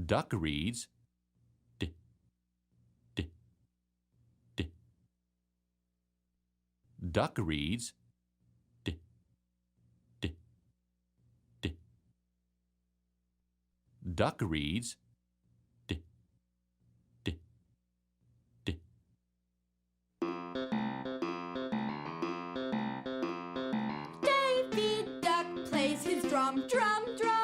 Duck reads D, D, D. Duck reads D, D, D. Duck reads D, D, D. Davy Duck plays his drum, drum, drum.